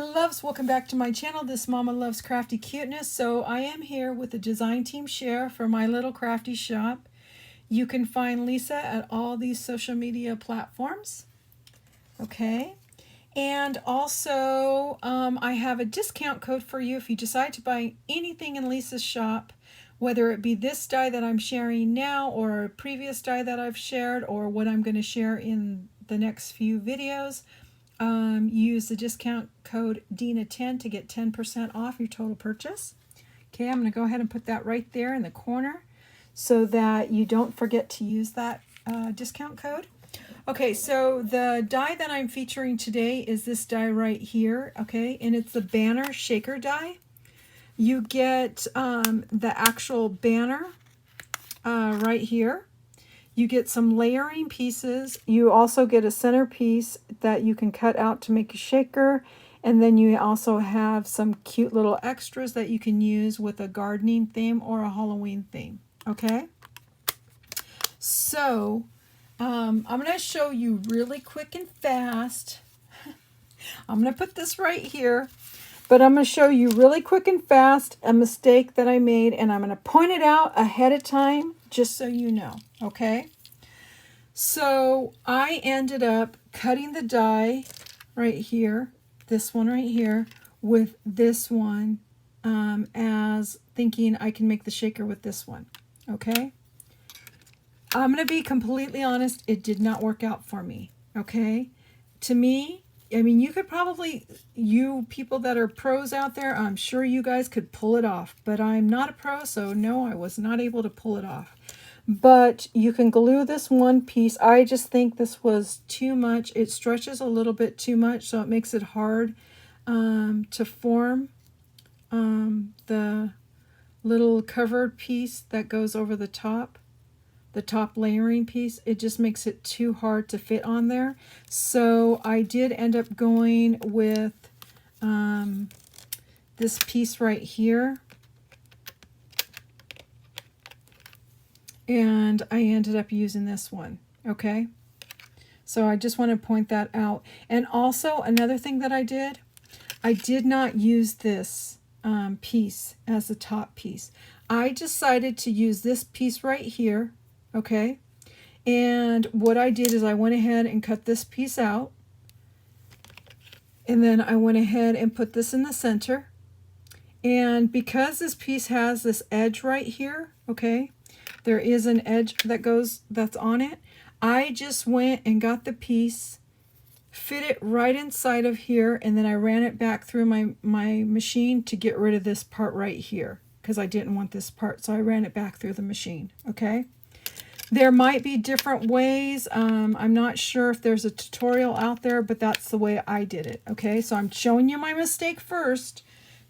loves, welcome back to my channel. This Mama loves crafty cuteness. So I am here with the design team share for my little crafty shop. You can find Lisa at all these social media platforms. Okay. And also I have a discount code for you if you decide to buy anything in Lisa's shop, whether it be this die that I'm sharing now or a previous die that I've shared or what I'm going to share in the next few videos. Use the discount code DINA10 to get 10% off your total purchase. Okay, I'm going to go ahead and put that right there in the corner so that you don't forget to use that discount code. Okay, so the die that I'm featuring today is this die right here, okay, and it's the banner shaker die. You get the actual banner right here. You get some layering pieces. You also get a centerpiece that you can cut out to make a shaker. And then you also have some cute little extras that you can use with a gardening theme or a Halloween theme. Okay? So, I'm going to show you really quick and fast. I'm going to put this right here. But I'm going to show you really quick and fast a mistake that I made. And I'm going to point it out ahead of time just so you know. Okay? So I ended up cutting the die right here, this one right here, with this one as thinking I can make the shaker with this one. Okay? I'm going to be completely honest, it did not work out for me. Okay? To me, I mean, you could probably, you people that are pros out there, I'm sure you guys could pull it off. But I'm not a pro, so no, I was not able to pull it off. But you can glue this one piece. I just think this was too much. It stretches a little bit too much, so it makes it hard to form the little covered piece that goes over the top layering piece. It just makes it too hard to fit on there. So I did end up going with this piece right here. And I ended up using this one, okay? So I just want to point that out. And also, another thing that I did not use this piece as the top piece. I decided to use this piece right here, okay? And what I did is I went ahead and cut this piece out. And then I went ahead and put this in the center. And because this piece has this edge right here, okay? There is an edge that's on it. I just went and got the piece, fit it right inside of here, and then I ran it back through my machine to get rid of this part right here because I didn't want this part, so I ran it back through the machine, okay? There might be different ways. I'm not sure if there's a tutorial out there, but that's the way I did it, okay? So I'm showing you my mistake first,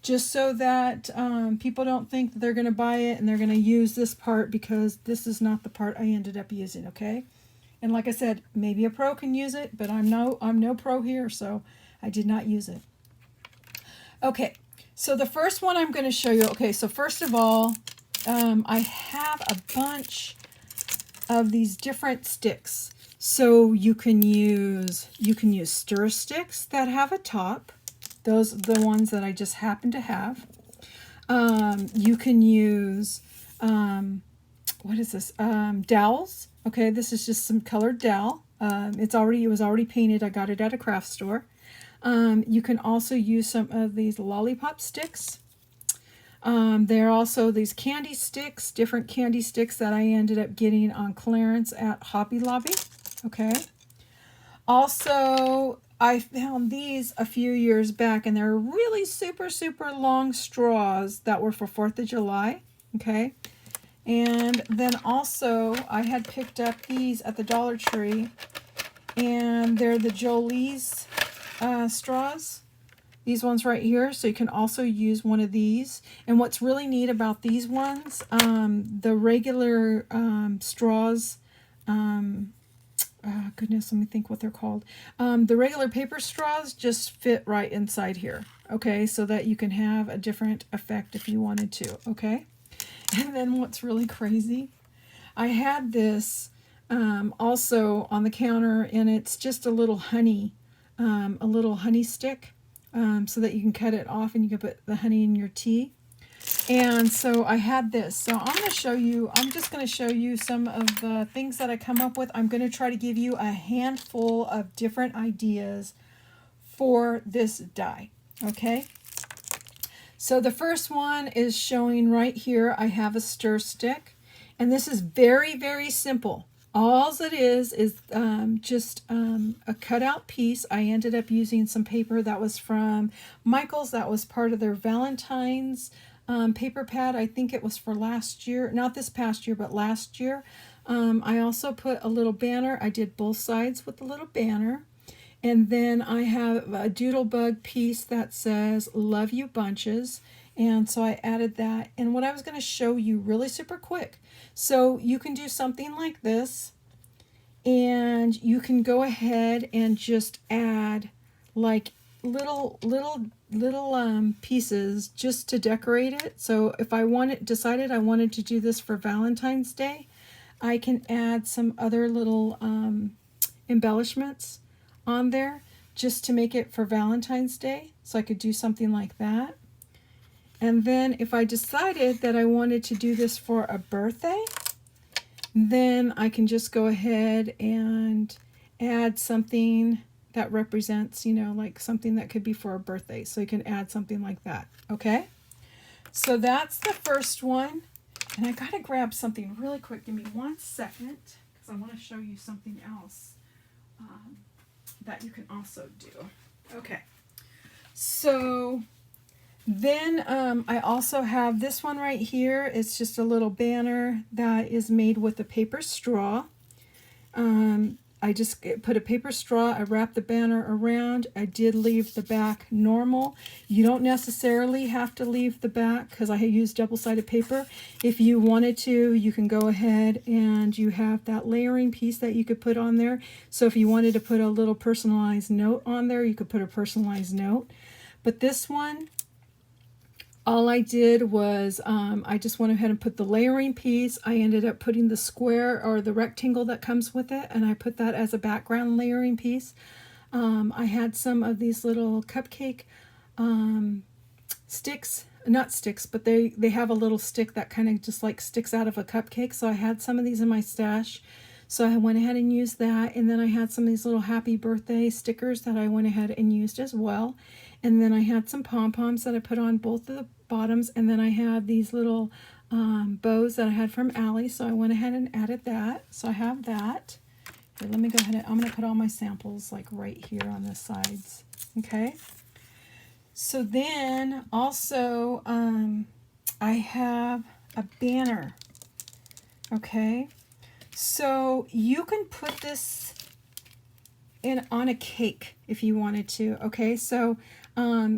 just so that people don't think that they're going to buy it and they're going to use this part, because this is not the part I ended up using, okay? And like I said, maybe a pro can use it, but I'm no pro here, so I did not use it. Okay, so the first one I'm going to show you, okay, so first of all, I have a bunch of these different sticks. So you can use stir sticks that have a top. Those are the ones that I just happen to have. You can use, what is this? Dowels. Okay, this is just some colored dowel. It was already painted. I got it at a craft store. You can also use some of these lollipop sticks. There are also these candy sticks, different candy sticks that I ended up getting on clearance at Hobby Lobby. Okay. Also, I found these a few years back, and they're really super, super long straws that were for 4th of July, okay? And then also, I had picked up these at the Dollar Tree, and they're the Jolie's straws. These ones right here, so you can also use one of these. And what's really neat about these ones, the regular straws, goodness, let me think what they're called. The regular paper straws just fit right inside here, okay? So that you can have a different effect if you wanted to, okay? And then what's really crazy, I had this also on the counter, and it's just a little honey stick, so that you can cut it off and you can put the honey in your tea. And so I had this. So I'm going to show you, I'm just going to show you some of the things that I come up with. I'm going to try to give you a handful of different ideas for this die. Okay. So the first one is showing right here. I have a stir stick, and this is very, very simple. All it is just a cutout piece. I ended up using some paper that was from Michael's. That was part of their Valentine's paper pad. I think it was for last year, not this past year, but last year. I also put a little banner. I did both sides with the little banner. And then I have a doodlebug piece that says, "Love you bunches." And so I added that. And what I was going to show you really super quick. So you can do something like this. And you can go ahead and just add like little pieces just to decorate it. So if I decided I wanted to do this for Valentine's Day, I can add some other little embellishments on there just to make it for Valentine's Day. So I could do something like that. And then if I decided that I wanted to do this for a birthday, then I can just go ahead and add something that represents, you know, like something that could be for a birthday. So you can add something like that. Okay. So that's the first one. And I got to grab something really quick. Give me 1 second because I want to show you something else that you can also do. Okay. So then I also have this one right here. It's just a little banner that is made with a paper straw. I just put a paper straw. I wrapped the banner around. I did leave the back normal. You don't necessarily have to leave the back because I used double-sided paper. If you wanted to, you can go ahead and you have that layering piece that you could put on there. So if you wanted to put a little personalized note on there, you could put a personalized note. But this one, all I did was I just went ahead and put the layering piece. I ended up putting the square or the rectangle that comes with it, and I put that as a background layering piece. I had some of these little cupcake sticks, not sticks, but they have a little stick that kind of just like sticks out of a cupcake. So I had some of these in my stash. So I went ahead and used that. And then I had some of these little happy birthday stickers that I went ahead and used as well. And then I had some pom-poms that I put on both of the bottoms. And then I had these little bows that I had from Allie. So I went ahead and added that. So I have that. Here, let me go ahead and I'm going to put all my samples like right here on the sides. Okay. So then also I have a banner. Okay. So you can put this on a cake if you wanted to. Okay, so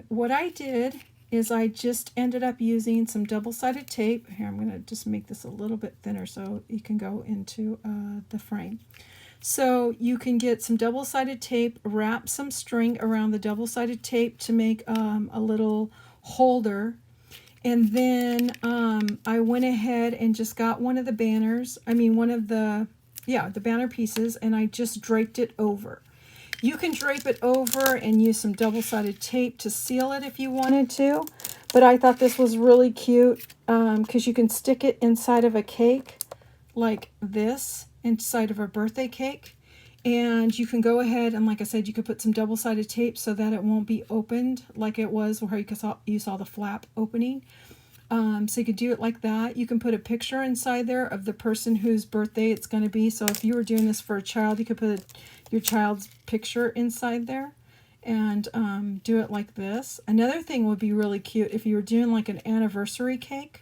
what I did is I just ended up using some double-sided tape. Here, I'm going to just make this a little bit thinner so you can go into the frame. So you can get some double-sided tape, wrap some string around the double-sided tape to make a little holder. And then I went ahead and just got one of the banners, the banner pieces, and I just draped it over. You can drape it over and use some double-sided tape to seal it if you wanted to, but I thought this was really cute because you can stick it inside of a cake like this, inside of a birthday cake. And you can go ahead and, like I said, you could put some double-sided tape so that it won't be opened like it was where you saw the flap opening. So you could do it like that. You can put a picture inside there of the person whose birthday it's going to be. So if you were doing this for a child, you could put your child's picture inside there and do it like this. Another thing would be really cute if you were doing like an anniversary cake.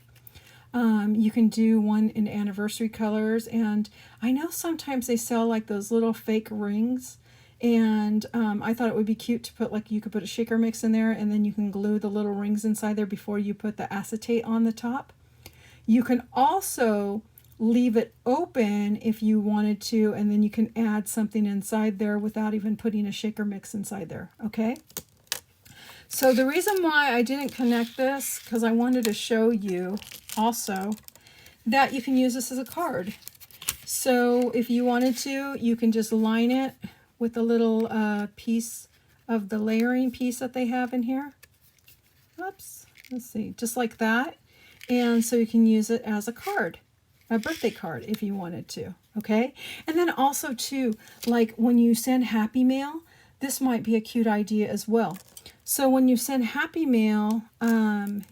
You can do one in anniversary colors, and I know sometimes they sell like those little fake rings, and I thought it would be cute to put you could put a shaker mix in there, and then you can glue the little rings inside there before you put the acetate on the top. You can also leave it open if you wanted to, and then you can add something inside there without even putting a shaker mix inside there. Okay. So the reason why I didn't connect this, because I wanted to show you also that you can use this as a card. So if you wanted to, you can just line it with a little piece of the layering piece that they have in here. Oops, let's see, just like that. And so you can use it as a card, a birthday card if you wanted to, okay? And then also too, like when you send Happy Mail, this might be a cute idea as well. So when you send Happy Mail,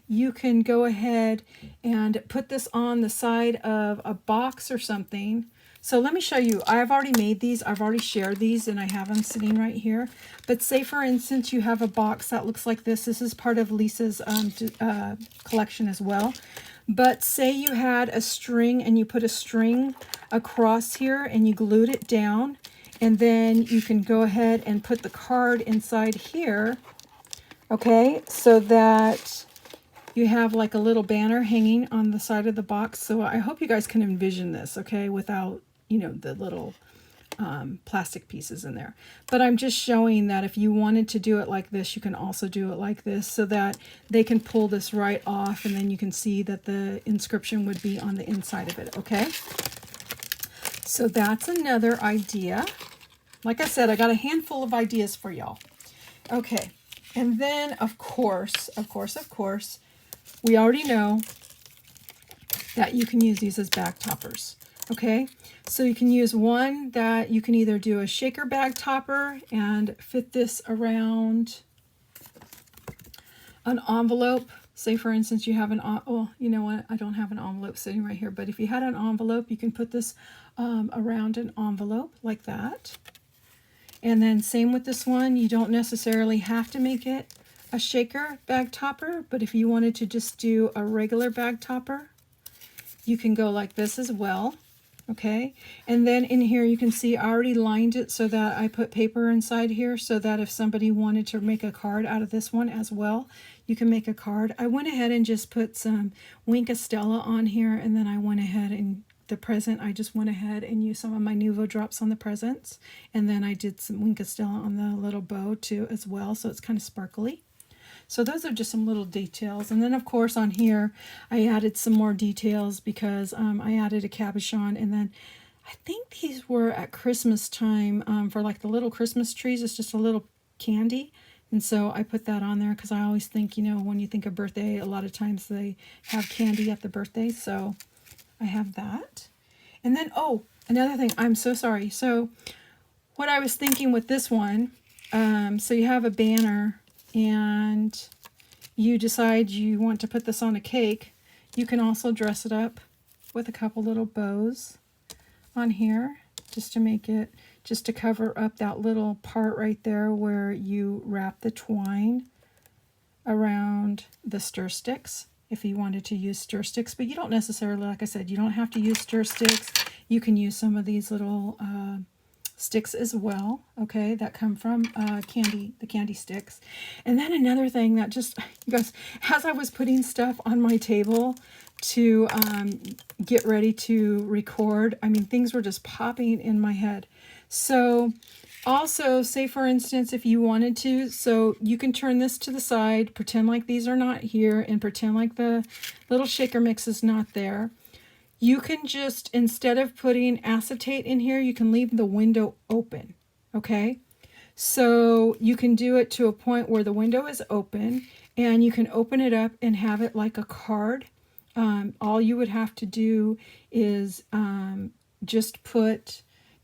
you can go ahead and put this on the side of a box or something. So let me show you. I've already made these. I've already shared these, and I have them sitting right here. But say, for instance, you have a box that looks like this. This is part of Lisa's collection as well. But say you had a string, and you put a string across here, and you glued it down. And then you can go ahead and put the card inside here. Okay, so that you have like a little banner hanging on the side of the box. So I hope you guys can envision this, okay, without, you know, the little plastic pieces in there. But I'm just showing that if you wanted to do it like this, you can also do it like this, so that they can pull this right off, and then you can see that the inscription would be on the inside of it, okay? So that's another idea. Like I said, I got a handful of ideas for y'all. Okay, and then of course, we already know that you can use these as bag toppers. Okay, so you can use one that you can either do a shaker bag topper and fit this around an envelope. Say, for instance, you have an, well, you know what, I don't have an envelope sitting right here, but if you had an envelope, you can put this around an envelope like that. And then same with this one, you don't necessarily have to make it a shaker bag topper, but if you wanted to just do a regular bag topper, you can go like this as well. Okay, and then in here you can see I already lined it so that I put paper inside here, so that if somebody wanted to make a card out of this one as well, you can make a card. I went ahead and just put some Wink Stella on here, and then I went ahead and the present, I just went ahead and used some of my Nuvo drops on the presents, and then I did some Wink Stella on the little bow too as well, so it's kind of sparkly. So those are just some little details. And then of course on here, I added some more details because I added a cabochon. And then I think these were at Christmas time for like the little Christmas trees. It's just a little candy. And so I put that on there because I always think, you know, when you think of birthday, a lot of times they have candy at the birthday. So I have that. And then, oh, another thing, I'm so sorry. So what I was thinking with this one, so you have a banner and you decide you want to put this on a cake, you can also dress it up with a couple little bows on here, just to make it, just to cover up that little part right there where you wrap the twine around the stir sticks, if you wanted to use stir sticks. But you don't necessarily, like I said, you don't have to use stir sticks. You can use some of these little sticks as well, okay, that come from candy, the candy sticks. And then another thing that just, you guys, as I was putting stuff on my table to get ready to record, I mean, things were just popping in my head. So also, say for instance, if you wanted to, so you can turn this to the side, pretend like these are not here, and pretend like the little shaker mix is not there. You can just, instead of putting acetate in here, you can leave the window open, okay? So you can do it to a point where the window is open, and you can open it up and have it like a card. All you would have to do is just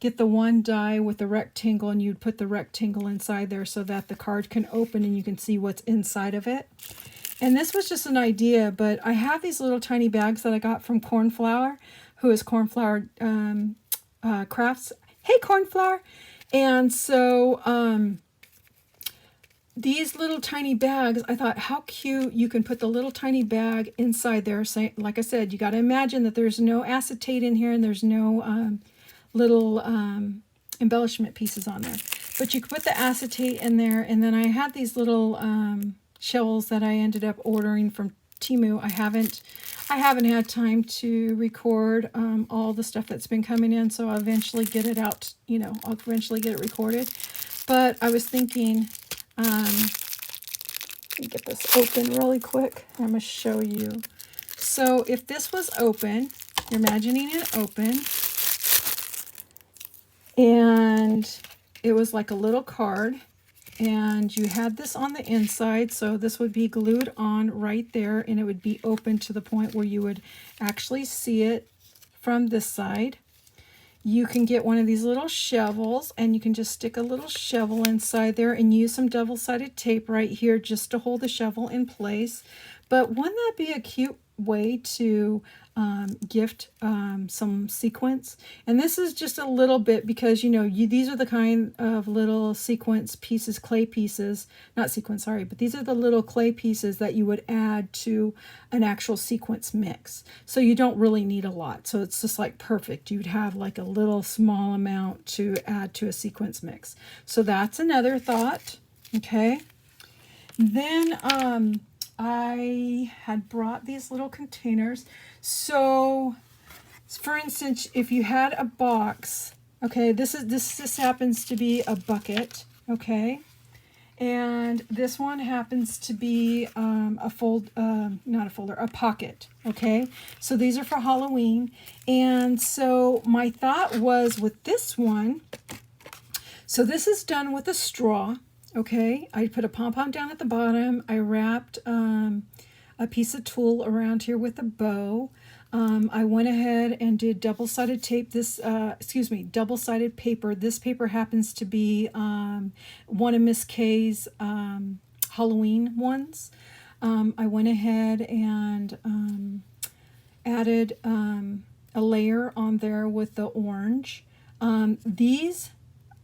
get the one die with the rectangle, and you'd put the rectangle inside there so that the card can open and you can see what's inside of it. And this was just an idea, but I have these little tiny bags that I got from Cornflower, who is Cornflower Crafts. Hey, Cornflower! And so these little tiny bags, I thought how cute, you can put the little tiny bag inside there. So, like I said, you got to imagine that there's no acetate in here and there's no little embellishment pieces on there. But you could put the acetate in there, and then I had these little shells that I ended up ordering from Temu. I haven't had time to record all the stuff that's been coming in, so I'll eventually get it out, you know, I'll eventually get it recorded. But I was thinking, let me get this open really quick. I'm going to show you. So if this was open, you're imagining it open, and it was like a little card, and you had this on the inside, so this would be glued on right there, and it would be open to the point where you would actually see it from this side. You can get one of these little shovels, and you can just stick a little shovel inside there and use some double-sided tape right here just to hold the shovel in place. But wouldn't that be a cute way to gift some sequins? And this is just a little bit because, you know, these are the kind of little sequence pieces, clay pieces, not sequins, sorry, but these are the little clay pieces that you would add to an actual sequence mix. So you don't really need a lot. So it's just like perfect. You'd have like a little small amount to add to a sequence mix. So that's another thought. Okay. Then I had brought these little containers. So for instance, if you had a box, okay, this happens to be a bucket, okay, and this one happens to be a pocket, okay. So these are for Halloween, and so my thought was with this one, so this is done with a straw. Okay, I put a pom-pom down at the bottom. I wrapped a piece of tulle around here with a bow. I went ahead and did double-sided tape. Double-sided paper. This paper happens to be one of Miss Kay's Halloween ones. I went ahead and added a layer on there with the orange. These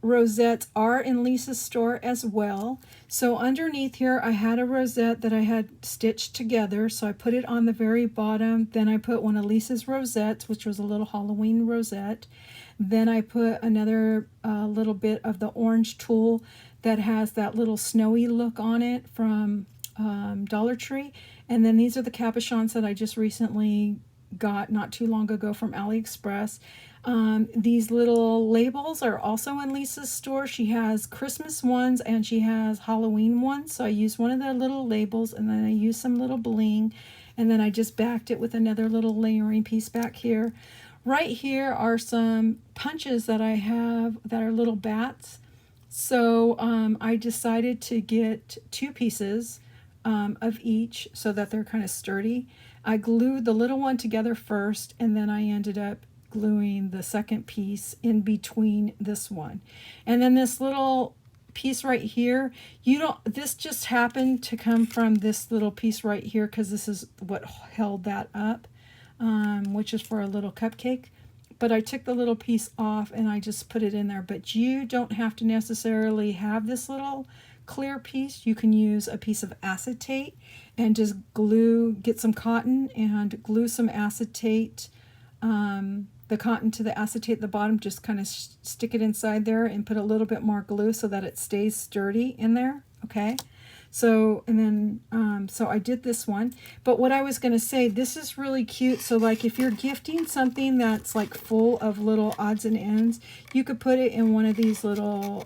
rosettes are in Lisa's store as well. So underneath here I had a rosette that I had stitched together, so I put it on the very bottom. Then I put one of Lisa's rosettes, which was a little Halloween rosette. Then I put another little bit of the orange tulle that has that little snowy look on it from Dollar Tree. And then these are the cabochons that I just recently got not too long ago from AliExpress. These little labels are also in Lisa's store. She has Christmas ones and she has Halloween ones. So I used one of the little labels, and then I used some little bling, and then I just backed it with another little layering piece back here. Right here are some punches that I have that are little bats. So I decided to get 2 pieces of each so that they're kind of sturdy. I glued the little one together first, and then I ended up gluing the second piece in between this one. And then this little piece right here, this just happened to come from this little piece right here, because this is what held that up, which is for a little cupcake. But I took the little piece off and I just put it in there. But you don't have to necessarily have this little clear piece. You can use a piece of acetate and just get some cotton and glue some acetate, the cotton to the acetate at the bottom, just kind of stick it inside there and put a little bit more glue so that it stays sturdy in there. Okay, so and then so I did this one. But what I was going to say, this is really cute. So like if you're gifting something that's like full of little odds and ends, you could put it in one of these little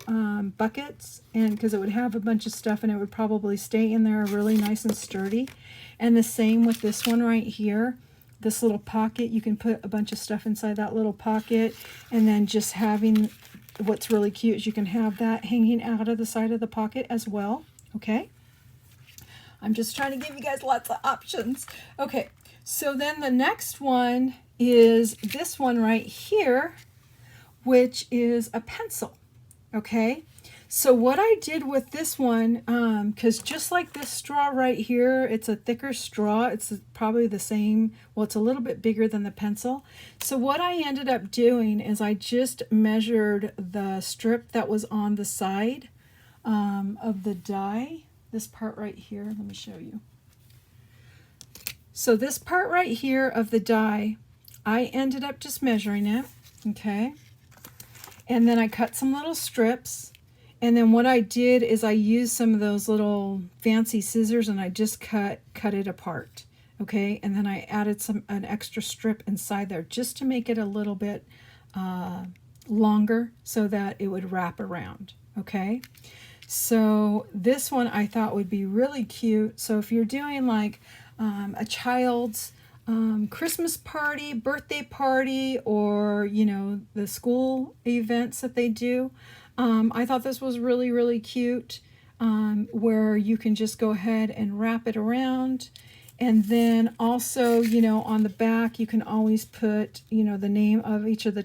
buckets, and because it would have a bunch of stuff and it would probably stay in there really nice and sturdy. And the same with this one right here. This little pocket, you can put a bunch of stuff inside that little pocket. And then just having, what's really cute is you can have that hanging out of the side of the pocket as well. Okay, I'm just trying to give you guys lots of options. Okay, so then the next one is this one right here, which is a pencil. Okay, so what I did with this one, because just like this straw right here, it's a thicker straw. It's probably the same, well, it's a little bit bigger than the pencil. So what I ended up doing is I just measured the strip that was on the side of the die. This part right here, let me show you. So this part right here of the die, I ended up just measuring it, okay? And then I cut some little strips. And then what I did is I used some of those little fancy scissors and I just cut it apart, okay? And then I added an extra strip inside there just to make it a little bit longer so that it would wrap around, okay? So this one I thought would be really cute. So if you're doing like a child's Christmas party, birthday party, or, you know, the school events that they do, I thought this was really, really cute. where you can just go ahead and wrap it around. And then also, you know, on the back, you can always put, you know, the name of each of the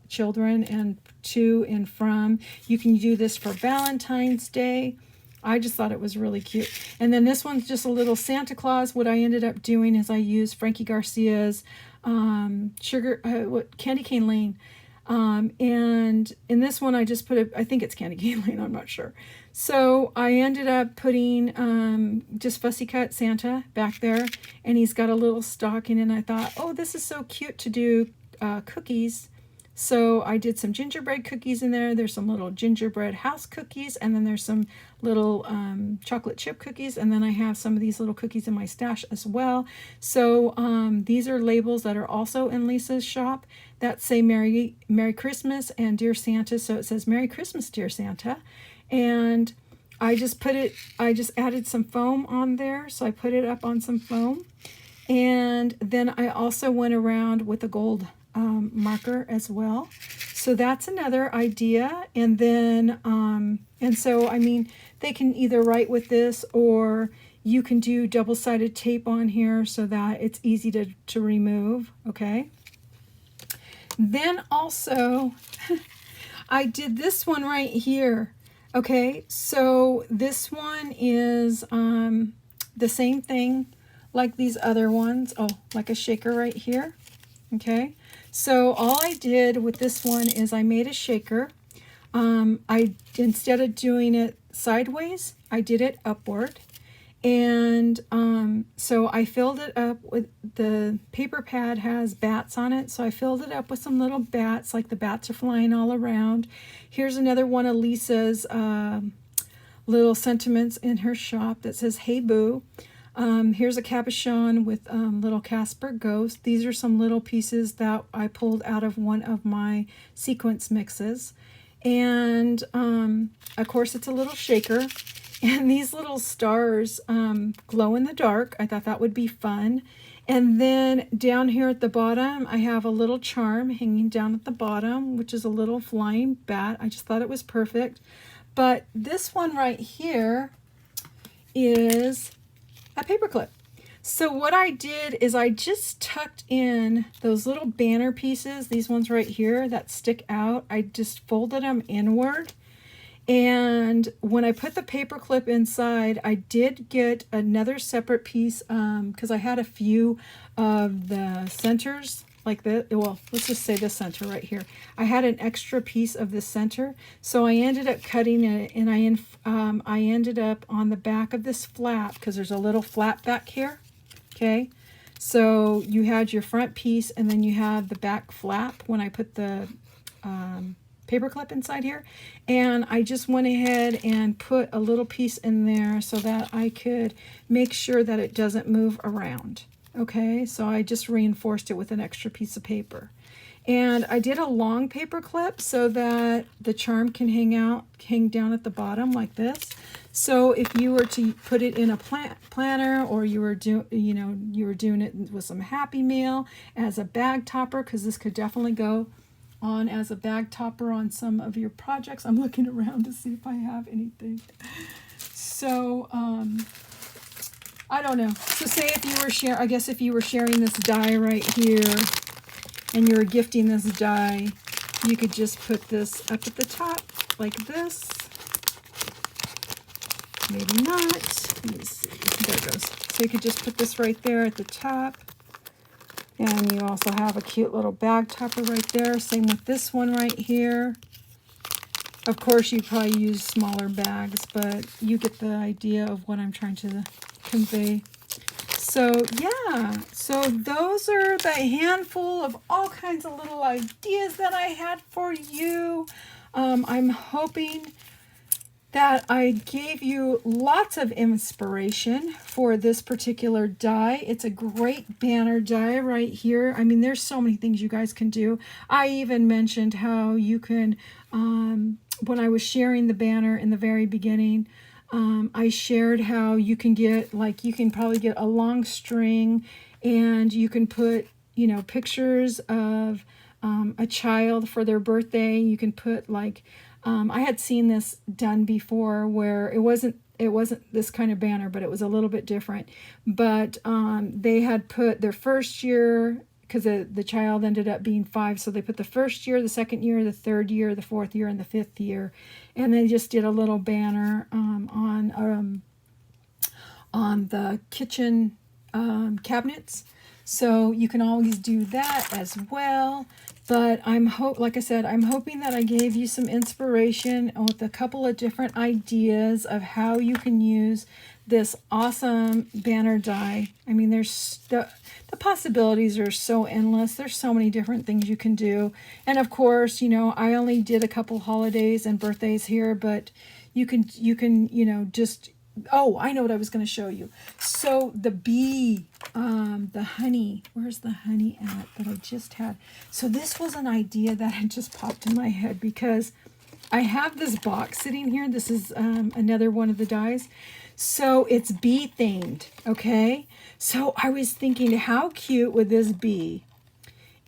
children and to and from. You can do this for Valentine's Day. I just thought it was really cute. And then this one's just a little Santa Claus. What I ended up doing is I used Frankie Garcia's Candy Cane Lane. And in this one, I just put I think it's Candy Cane Lane, I'm not sure. So I ended up putting just Fussy Cut Santa back there, and he's got a little stocking, and I thought, oh, this is so cute to do cookies. So I did some gingerbread cookies in there. There's some little gingerbread house cookies, and then there's some little chocolate chip cookies, and then I have some of these little cookies in my stash as well. So these are labels that are also in Lisa's shop that say Merry Christmas and Dear Santa. So it says Merry Christmas, Dear Santa. And I just added some foam on there. So I put it up on some foam. And then I also went around with a gold marker as well. So that's another idea. And then, and so, I mean, they can either write with this, or you can do double-sided tape on here so that it's easy to remove, okay? Then also, I did this one right here, okay? So this one is the same thing like these other ones. Oh, like a shaker right here, okay? So all I did with this one is I made a shaker. Instead of doing it sideways, I did it upward. And so I filled it up with, the paper pad has bats on it, so I filled it up with some little bats, like the bats are flying all around. Here's another one of Lisa's little sentiments in her shop that says, "Hey Boo." Here's a cabochon with little Casper Ghost. These are some little pieces that I pulled out of one of my sequence mixes. And of course it's a little shaker. And these little stars glow in the dark. I thought that would be fun. And then down here at the bottom, I have a little charm hanging down at the bottom, which is a little flying bat. I just thought it was perfect. But this one right here is a paper clip. So what I did is I just tucked in those little banner pieces, these ones right here that stick out. I just folded them inward. And when I put the paper clip inside, I did get another separate piece because I had a few of the centers like this. Well, let's just say this center right here. I had an extra piece of the center, so I ended up cutting it, and I ended up on the back of this flap because there's a little flap back here. Okay, so you had your front piece, and then you have the back flap when I put the paper clip inside here, and I just went ahead and put a little piece in there so that I could make sure that it doesn't move around. Okay, so I just reinforced it with an extra piece of paper. And I did a long paper clip so that the charm can hang down at the bottom like this. So if you were to put it in a planner, or you were doing it with some Happy Meal as a bag topper, because this could definitely go on as a bag topper on some of your projects. I'm looking around to see if I have anything. So I don't know. So say if you were if you were sharing this die right here and you were gifting this die, you could just put this up at the top like this. Maybe not. Let me see. There it goes. So you could just put this right there at the top. And you also have a cute little bag topper right there. Same with this one right here. Of course, you probably use smaller bags, but you get the idea of what I'm trying to convey. So yeah, so those are the handful of all kinds of little ideas that I had for you. I'm hoping that I gave you lots of inspiration for this particular die. It's a great banner die right here. I mean, there's so many things you guys can do. I even mentioned how you can, when I was sharing the banner in the very beginning, I shared how you can get, like, you can probably get a long string, and you can put, you know, pictures of a child for their birthday. You can put like I had seen this done before where it wasn't this kind of banner, but it was a little bit different. But they had put their first year, because the child ended up being 5, so they put the first year, the second year, the third year, the fourth year, and the 5th year, and they just did a little banner on the kitchen cabinets. So you can always do that as well. But like I said, I'm hoping that I gave you some inspiration with a couple of different ideas of how you can use this awesome banner die. I mean, there's the possibilities are so endless. There's so many different things you can do. And of course, you know, I only did a couple holidays and birthdays here, but you can, you know, just, oh, I know what I was going to show you. So the bee, the honey, where's the honey at that I just had? So this was an idea that had just popped in my head because I have this box sitting here. This is another one of the dies. So it's bee themed, okay? So I was thinking, how cute would this be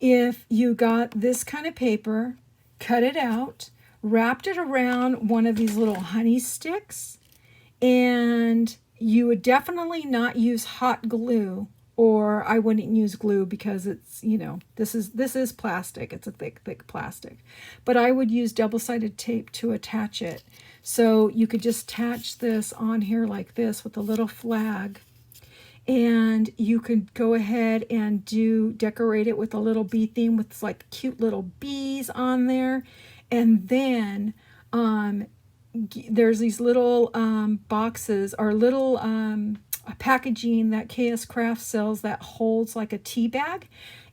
if you got this kind of paper, cut it out, wrapped it around one of these little honey sticks, and you would definitely not use hot glue, or I wouldn't use glue because it's, you know, this is plastic. It's a thick plastic. But I would use double-sided tape to attach it. So you could just attach this on here like this with a little flag. And you could go ahead and decorate it with a little bee theme with like cute little bees on there. And then there's these little boxes or little packaging that KS Craft sells that holds like a tea bag,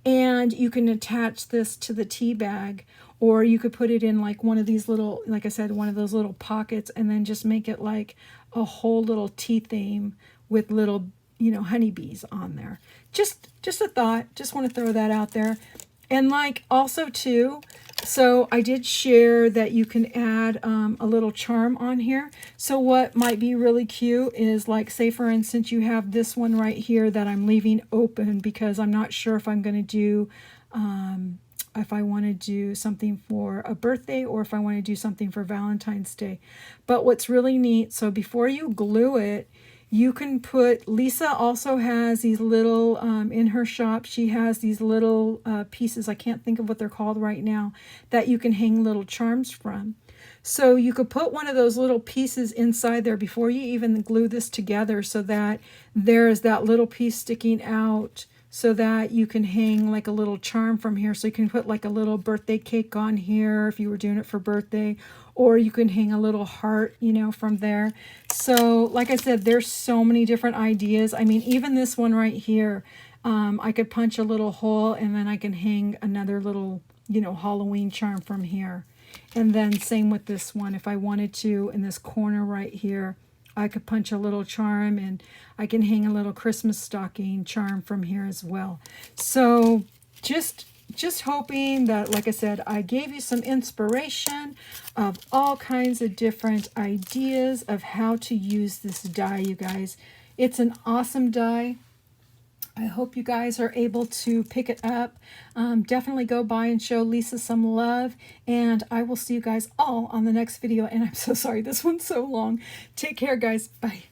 and you can attach this to the tea bag, or you could put it in like one of these little, like I said, one of those little pockets, and then just make it like a whole little tea theme with little, you know, honeybees on there. Just a thought. Just want to throw that out there. And like also too, so I did share that you can add a little charm on here. So what might be really cute is, like, say for instance, you have this one right here that I'm leaving open because I'm not sure if I'm going to do, if I want to do something for a birthday or if I want to do something for Valentine's Day. But what's really neat, so before you glue it, you can put, Lisa also has these little, in her shop, she has these little pieces, I can't think of what they're called right now, that you can hang little charms from. So you could put one of those little pieces inside there before you even glue this together, so that there is that little piece sticking out, so that you can hang like a little charm from here. So you can put like a little birthday cake on here if you were doing it for birthday, or you can hang a little heart, you know, from there. So like I said, there's so many different ideas. I mean, even this one right here, I could punch a little hole and then I can hang another little, you know, Halloween charm from here. And then same with this one. If I wanted to, in this corner right here, I could punch a little charm and I can hang a little Christmas stocking charm from here as well. So just hoping that, like I said, I gave you some inspiration of all kinds of different ideas of how to use this die, you guys. It's an awesome die. I hope you guys are able to pick it up. Definitely go by and show Lisa some love. And I will see you guys all on the next video. And I'm so sorry, this one's so long. Take care, guys. Bye.